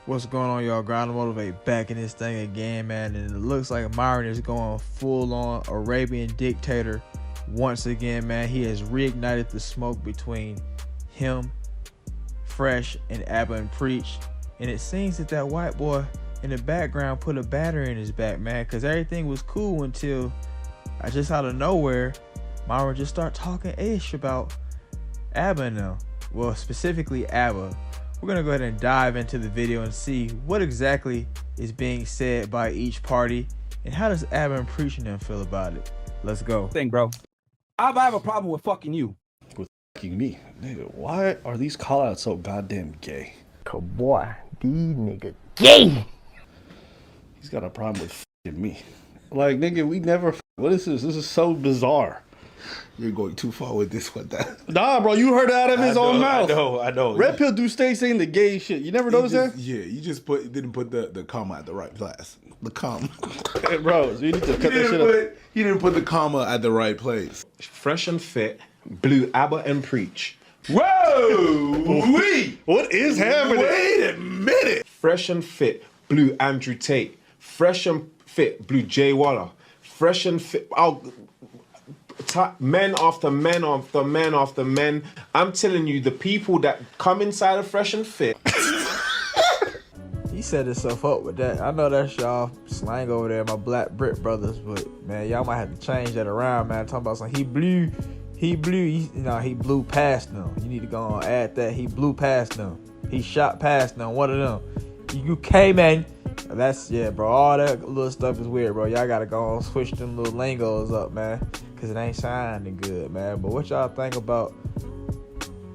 What's going on, y'all? Grind to Motivate back in this thing again, man. And it looks like Myron is going full on Arabian dictator once again, man. He has reignited the smoke between him, Fresh, and Abba and Preach. And it seems that white boy in the background put a battery in his back, man, because everything was cool until just out of nowhere, Myron just started talking ish about Abba and them. Well, specifically Abba. We're going to go ahead and dive into the video and see what exactly is being said by each party and how does Abba and Preach and them feel about it. Let's go. Thing, bro. I have a problem with fucking you. With fucking me? Nigga, why are these callouts so goddamn gay? Cause boy, these niggas gay. He's got a problem with fucking me. Like, nigga, we never. What is this? This is so bizarre. You're going too far with this one. Nah, bro, you heard it out of his own mouth. I know. Red Pill do stay saying the gay shit. You never noticed that? Yeah, you just didn't put the comma at the right place. The comma. Hey, bro, so you need to cut that shit up. He didn't put the comma at the right place. Fresh and Fit, Blue Abba and Preach. Whoa! What is happening? Wait a minute. Fresh and Fit, Blue Andrew Tate. Fresh and Fit, Blue Jay Waller. Fresh and Fit. Men after men after men after men. I'm telling you, the people that come inside of Fresh and Fit. He set himself up with that. I know that's y'all slang over there, my black Brit brothers, but man, y'all might have to change that around, man. Talking about something, he blew past them. You need to go on and add that. He blew past them. He shot past them. One of them. You came in. That's, yeah, bro. All that little stuff is weird, bro. Y'all gotta go on switch them little lingos up, man, because it ain't sounding good, man. But what y'all think about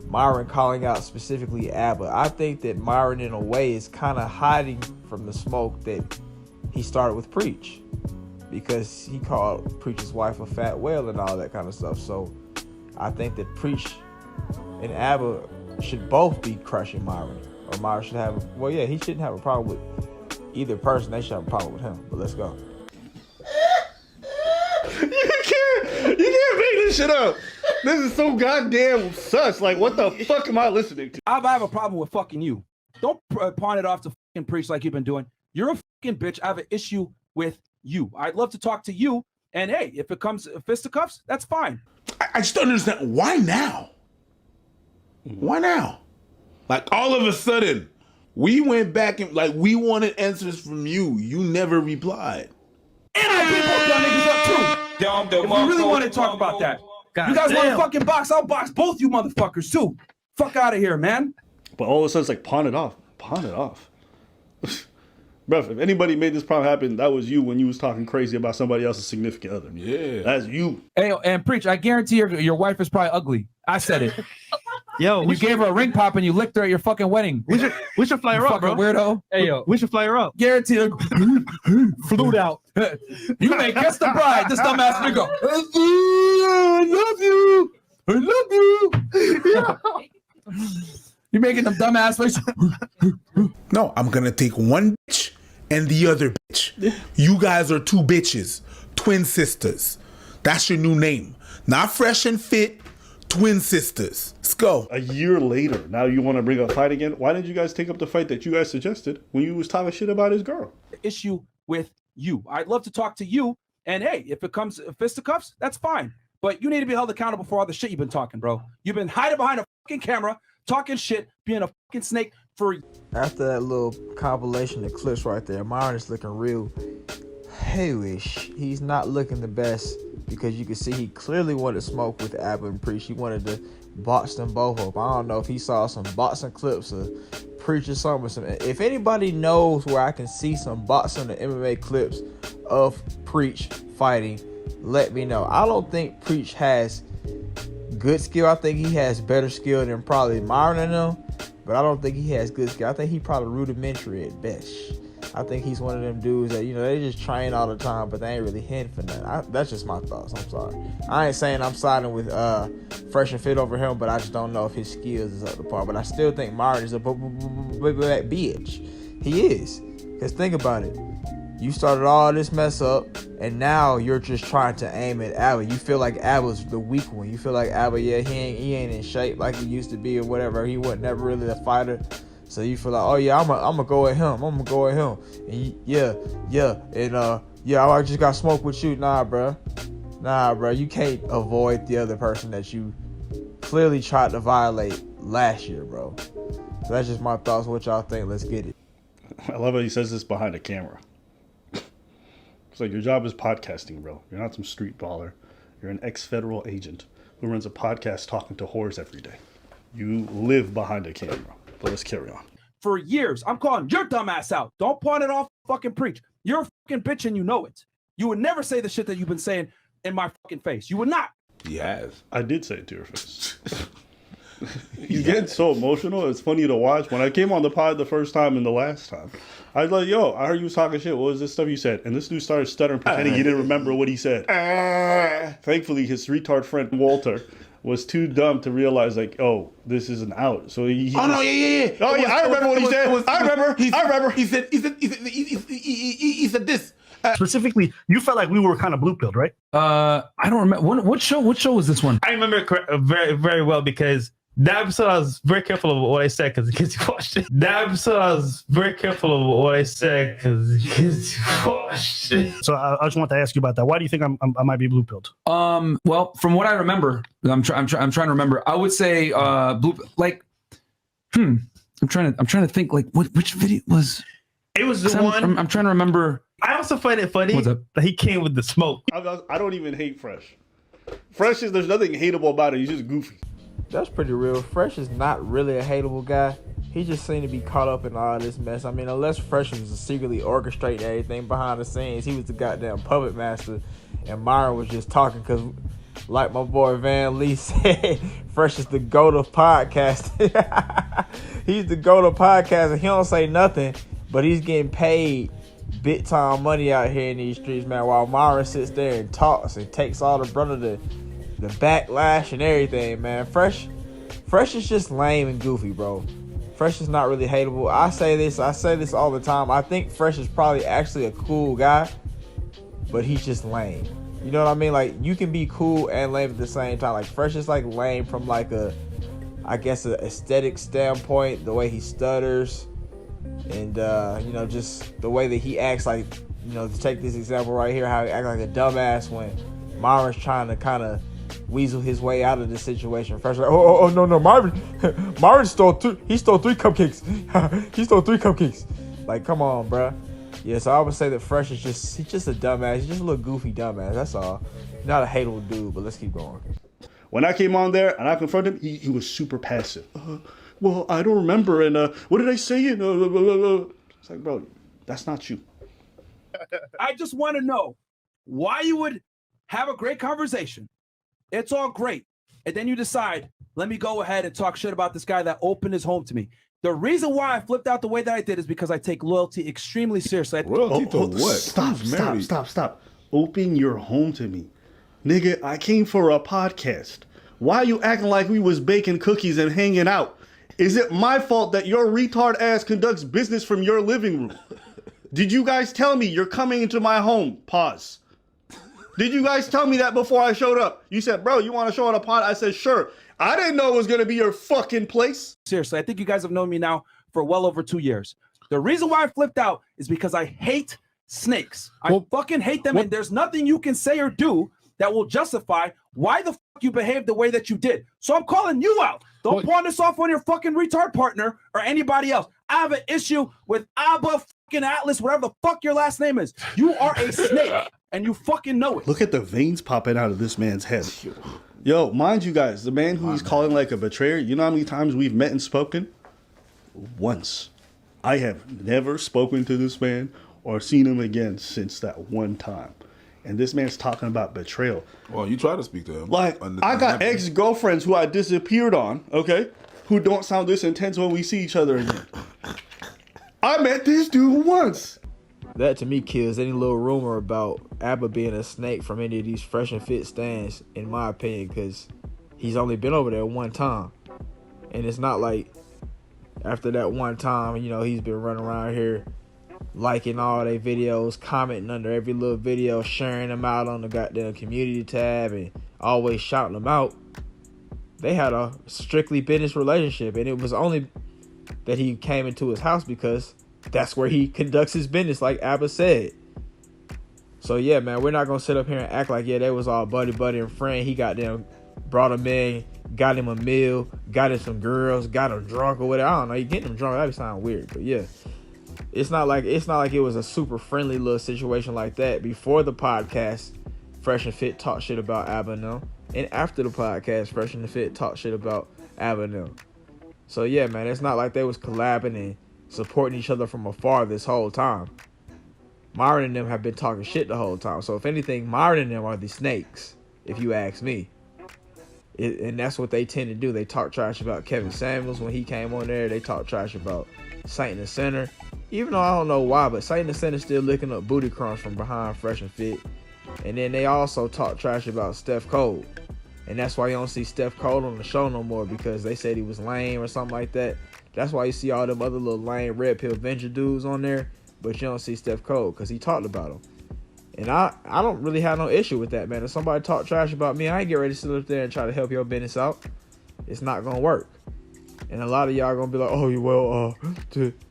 Myron calling out specifically Abba? I think that Myron, in a way, is kind of hiding from the smoke that he started with Preach, because he called Preach's wife a fat whale and all that kind of stuff. So I think that Preach and Abba should both be crushing Myron, or Myron should have. Well, yeah, he shouldn't have a problem with either person. They should have a problem with him. But let's go. You can't make this shit up. This is so goddamn sus. Like, what the fuck am I listening to? I have a problem with fucking you. Don't pawn it off to fucking Preach like you've been doing. You're a fucking bitch. I have an issue with you. I'd love to talk to you. And hey, if it comes fisticuffs, that's fine. I just don't understand. Why now? Why now? Like, all of a sudden, we went back and, like, we wanted answers from you. You never replied. And I beat both y'all niggas up too. If we really want to talk about that. You guys want to fucking box? I'll box both you motherfuckers too. Fuck out of here, man. But all of a sudden, it's like, pawn it off. Pawn it off. Bruh, if anybody made this problem happen, that was you when you was talking crazy about somebody else's significant other. Yeah. That's you. Hey, and Preach, I guarantee your wife is probably ugly. I said it. Yo, You gave her a ring pop and you licked her at your fucking wedding. we should fly her up, bro. Fucking weirdo. Hey, yo, we should fly her up. Guarantee her. Flew out. You may guess the bride. This dumbass nigga. I love you. I love you. You making them dumbass faces. No, I'm going to take one bitch and the other bitch. You guys are two bitches. Twin sisters. That's your new name. Not Fresh and Fit. Twin sisters. Let's go. A year later, now you want to bring up fight again? Why didn't you guys take up the fight that you guys suggested when you was talking shit about his girl? Issue with you. I'd love to talk to you. And hey, if it comes fisticuffs, that's fine. But you need to be held accountable for all the shit you've been talking, bro. You've been hiding behind a fucking camera, talking shit, being a fucking snake for. After that little compilation of clips right there, Myron is looking real hellish. He's not looking the best, because you can see he clearly wanted to smoke with Abba and Preach. He wanted to box them both up. I don't know if he saw some boxing clips of Preach or something. If anybody knows where I can see some boxing or MMA clips of Preach fighting, let me know. I don't think Preach has good skill. I think he has better skill than probably Myron and them, but I don't think he has good skill. I think he probably rudimentary at best. I think he's one of them dudes that, they just train all the time, but they ain't really hitting for nothing. That's just my thoughts. I'm sorry. I ain't saying I'm siding with Fresh and Fit over him, but I just don't know if his skills is up to par. But I still think Myron is a bitch. He is. Because think about it. You started all this mess up, and now you're just trying to aim at Abba. You feel like Abba's the weak one. You feel like Abba, yeah, he ain't in shape like he used to be or whatever. He was never really a fighter. So you feel like, oh yeah, I'm gonna go at him. I'm gonna go at him. And yeah, and I just got smoked with you. Nah, bro. You can't avoid the other person that you clearly tried to violate last year, bro. So that's just my thoughts. What y'all think? Let's get it. I love how he says this behind the camera. It's like, your job is podcasting, bro. You're not some street baller. You're an ex-federal agent who runs a podcast talking to whores every day. You live behind a camera. But let's carry on. For years, I'm calling your dumb ass out. Don't pawn it off, fucking preach. You're a fucking bitch and you know it. You would never say the shit that you've been saying in my fucking face. You would not. He has. I did say it to your face. He's getting so emotional. It's funny to watch. When I came on the pod the first time and the last time, I was like, yo, I heard you was talking shit. What was this stuff you said? And this dude started stuttering, pretending he didn't remember what he said. Thankfully, his retard friend, Walter, was too dumb to realize, like, oh, this isn't out. So he Oh no, yeah. Oh, yeah, I remember what he said. I remember. He said this. Specifically, you felt like we were kind of blue pilled, right? I don't remember what show was this one? I remember it very, very well because that episode I was very careful of what I said because the kids watched it. That episode I was very careful of what I said because the kids watched it. So I just want to ask you about that. Why do you think I might be blue pilled? Well, from what I remember, I'm trying to remember. I would say blue, like, I'm trying to think, like, which video was It was the one. I'm trying to remember. I also find it funny What's up? that he came with the smoke. I don't even hate Fresh. Fresh is, there's nothing hateable about it. He's just goofy. That's pretty real. Fresh is not really a hateable guy. He just seemed to be caught up in all this mess. I mean, unless Fresh was secretly orchestrating everything behind the scenes, he was the goddamn puppet master, and Myron was just talking because, like my boy Van Lee said, Fresh is the GOAT of podcasting. He's the GOAT of podcasting. He don't say nothing, but he's getting paid big time money out here in these streets, man, while Myron sits there and talks and takes all the brunt of the backlash and everything, man. Fresh is just lame and goofy, bro. Fresh is not really hateable. I say this all the time. I think Fresh is probably actually a cool guy, but he's just lame. You know what I mean? Like, you can be cool and lame at the same time. Like, Fresh is like lame from like a aesthetic standpoint, the way he stutters, and just the way that he acts. Like, to take this example right here, how he acts like a dumbass when Myron's trying to kind of weasel his way out of this situation. Fresh like, no, Myron stole three cupcakes. He stole 3 cupcakes. Like, come on, bruh. Yeah, so I would say that Fresh is he's just a dumbass. He's just a little goofy dumbass. That's all. Not a hateable dude, but let's keep going. When I came on there and I confronted him, he was super passive. Well, I don't remember. And what did I say? It's like, bro, that's not you. I just want to know why you would have a great conversation. It's all great. And then you decide, let me go ahead and talk shit about this guy that opened his home to me. The reason why I flipped out the way that I did is because I take loyalty extremely seriously. Royalty to what? Stop. Open your home to me. Nigga, I came for a podcast. Why are you acting like we was baking cookies and hanging out? Is it my fault that your retard ass conducts business from your living room? Did you guys tell me you're coming into my home? Pause. Did you guys tell me that before I showed up? You said, bro, you want to show on a pod? I said, sure. I didn't know it was going to be your fucking place. Seriously, I think you guys have known me now for well over 2 years. The reason why I flipped out is because I hate snakes. I fucking hate them, and there's nothing you can say or do that will justify why the fuck you behaved the way that you did. So I'm calling you out. Don't pawn this off on your fucking retard partner or anybody else. I have an issue with Abba fucking Atlas, whatever the fuck your last name is. You are a snake, and you fucking know it. Look at the veins popping out of this man's head. Yo, mind you guys, the man who he's calling like a betrayer, you know how many times we've met and spoken? Once. I have never spoken to this man or seen him again since that one time. And this man's talking about betrayal. Well, you try to speak to him. Like, I got ex-girlfriends who I disappeared on, okay? Who don't sound this intense when we see each other again. I met this dude once. That to me kills any little rumor about Abba being a snake from any of these Fresh and Fit stands, in my opinion, because he's only been over there one time. And it's not like after that one time, he's been running around here liking all their videos, commenting under every little video, sharing them out on the goddamn community tab, and always shouting them out. They had a strictly business relationship, and it was only that he came into his house because that's where he conducts his business, like Abba said. So yeah, man, we're not gonna sit up here and act like, yeah, they was all buddy and friend. He got them, brought him in, got him a meal, got him some girls, got him drunk or whatever. I don't know, you getting him drunk, that'd sound weird, but yeah. It's not like it was a super friendly little situation like that. Before the podcast, Fresh and Fit talked shit about Abba and them. And after the podcast, Fresh and Fit talked shit about Abba and them. So yeah, man, it's not like they was collabing and supporting each other from afar this whole time. Myron and them have been talking shit the whole time. So if anything, Myron and them are the snakes, if you ask me. And that's what they tend to do. They talk trash about Kevin Samuels when he came on there. They talk trash about Saint the Center. Even though I don't know why, but Saint the Center still licking up booty crumbs from behind Fresh and Fit. And then they also talk trash about Steph Cole. And that's why you don't see Steph Cole on the show no more, because they said he was lame or something like that. That's why you see all them other little lame Red Pill Venture dudes on there, but you don't see Steph Cole because he talked about him. And I don't really have no issue with that, man. If somebody talk trash about me, I ain't get ready to sit up there and try to help your business out. It's not going to work. And a lot of y'all going to be like, oh, well,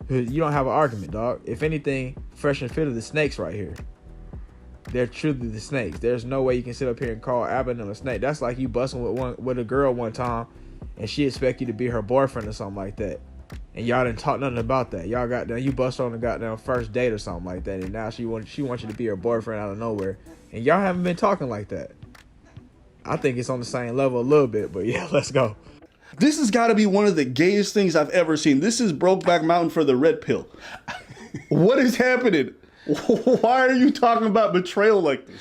you don't have an argument, dog. If anything, Fresh and Fit are the snakes right here. They're truly the snakes. There's no way you can sit up here and call Abba a snake. That's like you busting with a girl one time and she expect you to be her boyfriend or something like that. And y'all didn't talk nothing about that. Y'all got down, you bust on the goddamn first date or something like that, and now she wants you to be her boyfriend out of nowhere. And y'all haven't been talking like that. I think it's on the same level a little bit, but yeah, let's go. This has got to be one of the gayest things I've ever seen. This is Brokeback Mountain for the red pill. What is happening? Why are you talking about betrayal like this?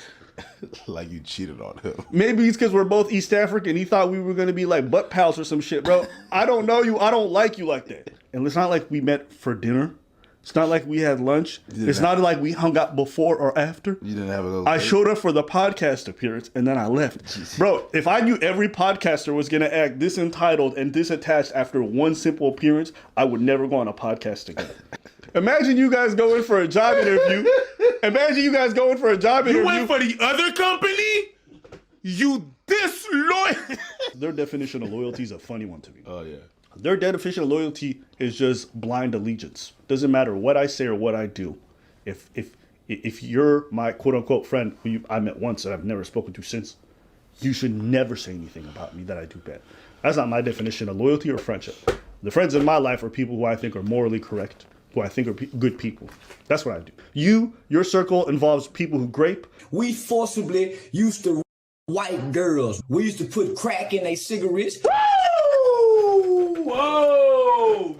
Like you cheated on him. Maybe it's because we're both East African. He thought we were going to be like butt pals or some shit, bro. I don't know you. I don't like you like that. And it's not like we met for dinner. It's not like we had lunch. It's not like we hung out before or after. You didn't have a little I showed up for the podcast appearance and then I left. Jeez. Bro, if I knew every podcaster was going to act this entitled and this attached after one simple appearance, I would never go on a podcast again. Imagine you guys going for a job interview. You went for the other company? You disloyal. Their definition of loyalty is a funny one to me. Oh, yeah. Their definition of loyalty is just blind allegiance. Doesn't matter what I say or what I do. If you're my quote unquote friend who I met once and I've never spoken to since, you should never say anything about me that I do bad. That's not my definition of loyalty or friendship. The friends in my life are people who I think are morally correct, who I think are good people. That's what I do. Your circle involves people who grape. We forcibly used to white girls. We used to put crack in their cigarettes. Whoa!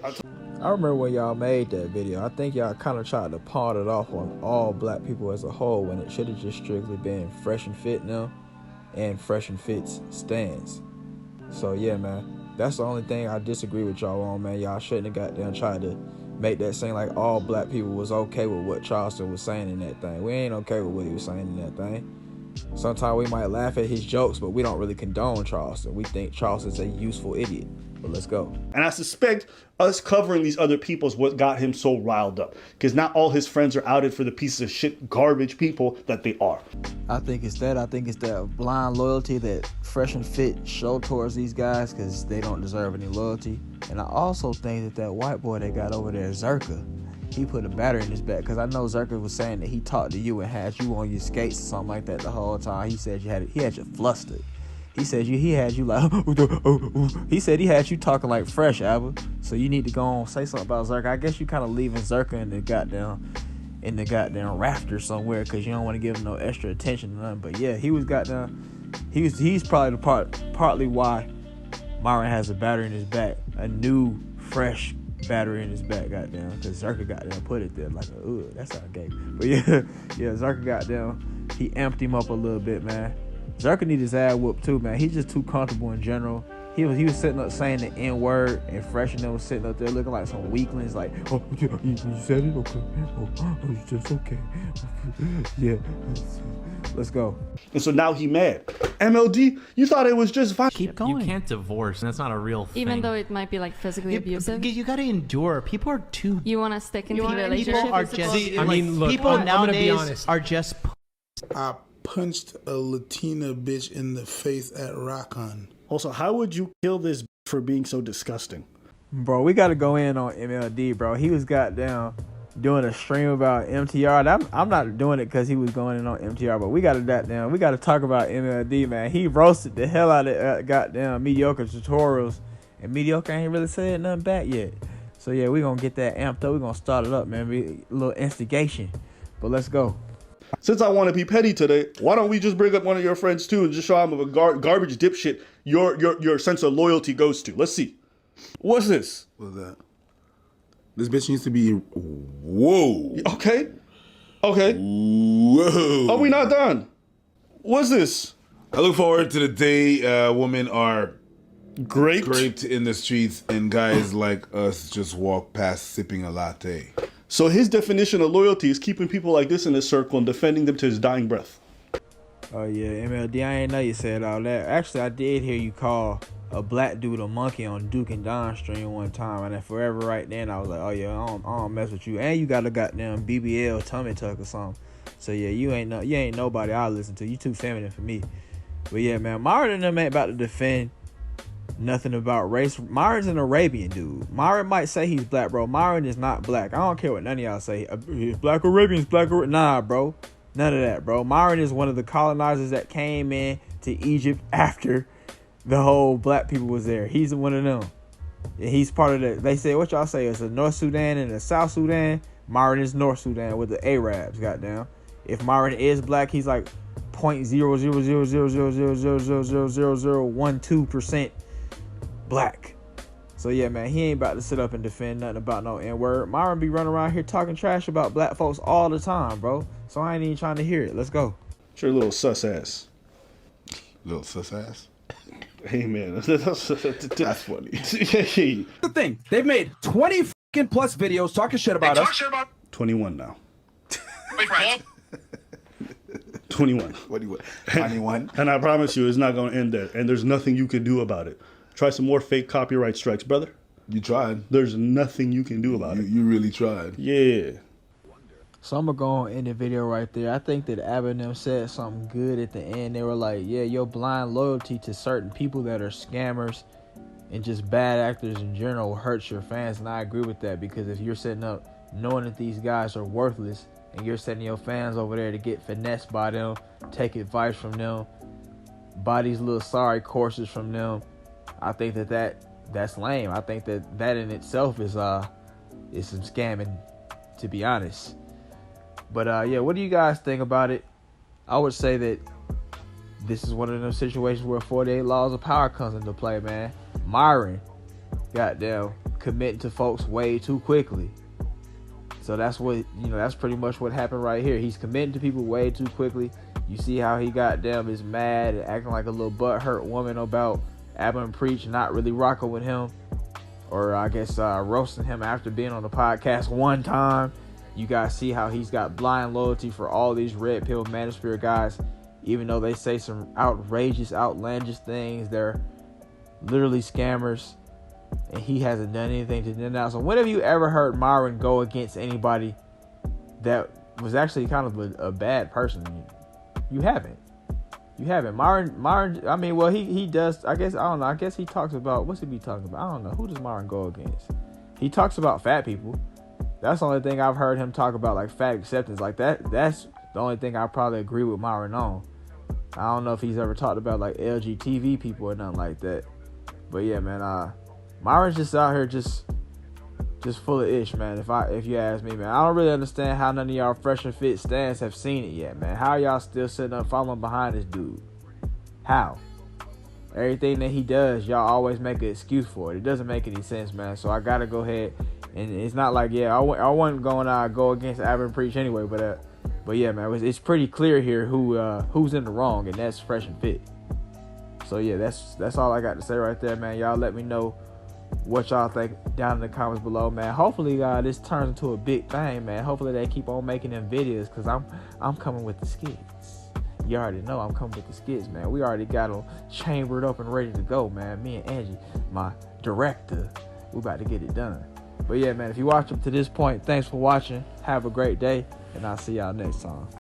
I remember when y'all made that video. I think y'all kind of tried to pawn it off on all black people as a whole when it should have just strictly been Fresh and Fit now and Fresh and Fit's stands. So yeah, man, that's the only thing I disagree with y'all on, man. Y'all shouldn't have got down tried to make that seem like all black people was okay with what Charleston was saying in that thing. We ain't okay with what he was saying in that thing. Sometimes we might laugh at his jokes, but we don't really condone Charleston. We think Charleston's a useful idiot. But let's go. And I suspect us covering these other people is what got him so riled up. Because not all his friends are outed for the pieces of shit, garbage people that they are. I think it's that blind loyalty that Fresh and Fit show towards these guys because they don't deserve any loyalty. And I also think that white boy they got over there, Zerka, he put a battery in his back, because I know Zerka was saying that he talked to you and had you on your skates or something like that the whole time. He said he had you flustered. He said he had you like he said he had you talking like Fresh, Abba. So you need to go on say something about Zerka. I guess you kind of leaving Zerka in the goddamn rafter somewhere because you don't want to give him no extra attention or nothing. But yeah, he was he's probably partly why Myron has a battery in his back, a new fresh battery in his back, goddamn, because Zerka goddamn put it there like, that's how gay. But yeah, Zerka goddamn, he amped him up a little bit, man. Zerka need his ass whooped too, man. He's just too comfortable in general. He was sitting up saying the N-word, and Fresh and them was sitting up there looking like some weaklings, like, oh, you said it? Okay. Oh, it's just okay. Yeah. Let's go. And so now he mad. MLD, you thought it was just fine. Keep going. You can't divorce, and that's not a real thing. Even though it might be like physically abusive. You gotta endure. People are too... You want to stick in the relationship? People are just... I mean, look, people nowadays are just... I punched a Latina bitch in the face at Rockon. Also, how would you kill this for being so disgusting? Bro, we got to go in on MLD, bro. He was goddamn doing a stream about MTR. I'm not doing it because he was going in on MTR, but we got to talk about MLD, man. He roasted the hell out of goddamn Mediocre Tutorials, and Mediocre ain't really said nothing back yet. So yeah, we gonna get that amped up. We gonna start it up, man. A little instigation, but let's go. Since I want to be petty today, why don't we just bring up one of your friends too and just show him of a garbage dipshit your sense of loyalty goes to? Let's see. What's this? What's that? This bitch needs to be. Whoa. Okay. Whoa. Are we not done? What's this? I look forward to the day women are graped in the streets and guys like us just walk past sipping a latte. So his definition of loyalty is keeping people like this in his circle and defending them to his dying breath. Oh yeah, MLD, I ain't know you said all that. Actually, I did hear you call a black dude a monkey on Duke and Don stream one time, and then forever right then I was like, oh yeah, I don't mess with you. And you got a goddamn BBL tummy tuck or something. So yeah, you ain't nobody I listen to. You too feminine for me. But yeah, man, Myron and them ain't about to defend nothing about race. Myron's an Arabian dude. Myron might say he's black, bro. Myron is not black. I don't care what none of y'all say. He's black Arabians, Nah, bro. None of that, bro. Myron is one of the colonizers that came in to Egypt after the whole black people was there. He's one of them. And he's part of the, they say, what y'all say, it's a North Sudan and a South Sudan. Myron is North Sudan with the Arabs, goddamn. If Myron is black, he's like 0.0000000000012% black. So yeah, man, he ain't about to sit up and defend nothing about no N-word. Myron be running around here talking trash about black folks all the time, bro. So I ain't even trying to hear it. Let's go. Sure, little sus ass. Little sus ass? Hey man, that's funny. The thing, they've made 20 fucking plus videos talking shit about us. 21 now. 21. 21. And I promise you, it's not going to end there. And there's nothing you can do about it. Try some more fake copyright strikes, brother. You tried. There's nothing you can do about it. You really tried. Yeah. So I'm gonna go on in the video right there. I think that Eminem said something good at the end. They were like, yeah, your blind loyalty to certain people that are scammers and just bad actors in general hurts your fans. And I agree with that, because if you're setting up knowing that these guys are worthless and you're setting your fans over there to get finessed by them, take advice from them, buy these little sorry courses from them, I think that's lame. I think that in itself is some scamming, to be honest. But yeah, what do you guys think about it? I would say that this is one of those situations where 48 laws of power comes into play, man. Myron, goddamn, committing to folks way too quickly. So that's what, that's pretty much what happened right here. He's committing to people way too quickly. You see how he goddamn is mad and acting like a little butthurt woman about Abba Preach not really rocking with him, or I guess roasting him after being on the podcast one time. You guys see how he's got blind loyalty for all these red pill manosphere guys, even though they say some outrageous, outlandish things. They're literally scammers, and he hasn't done anything to denounce them. When have you ever heard Myron go against anybody that was actually kind of a bad person? You haven't. Myron, I mean, well, he does, I guess, I don't know. I guess he talks about, what's he be talking about? I don't know. Who does Myron go against? He talks about fat people. That's the only thing I've heard him talk about, like fat acceptance. Like that's the only thing I probably agree with Myron on. I don't know if he's ever talked about like LGTV people or nothing like that. But yeah, man, Myron's just out here just full of ish, man. If you ask me, man, I don't really understand how none of y'all fresh and fit stands have seen it yet, man. How y'all still sitting up following behind this dude? How? Everything that he does, y'all always make an excuse for it. It doesn't make any sense, man. So I gotta go ahead. And it's not like, yeah, I wasn't going to go against Abba Preach anyway, but yeah, man, it's pretty clear here who's in the wrong, and that's Fresh and Fit. So yeah, that's all I got to say right there, man. Y'all let me know what y'all think down in the comments below, man. Hopefully, this turns into a big thing, man. Hopefully they keep on making them videos, because I'm coming with the skits. You already know I'm coming with the skits, man. We already got them chambered up and ready to go, man. Me and Angie, my director, we about to get it done. But yeah, man, if you watch up to this point, thanks for watching. Have a great day, and I'll see y'all next time.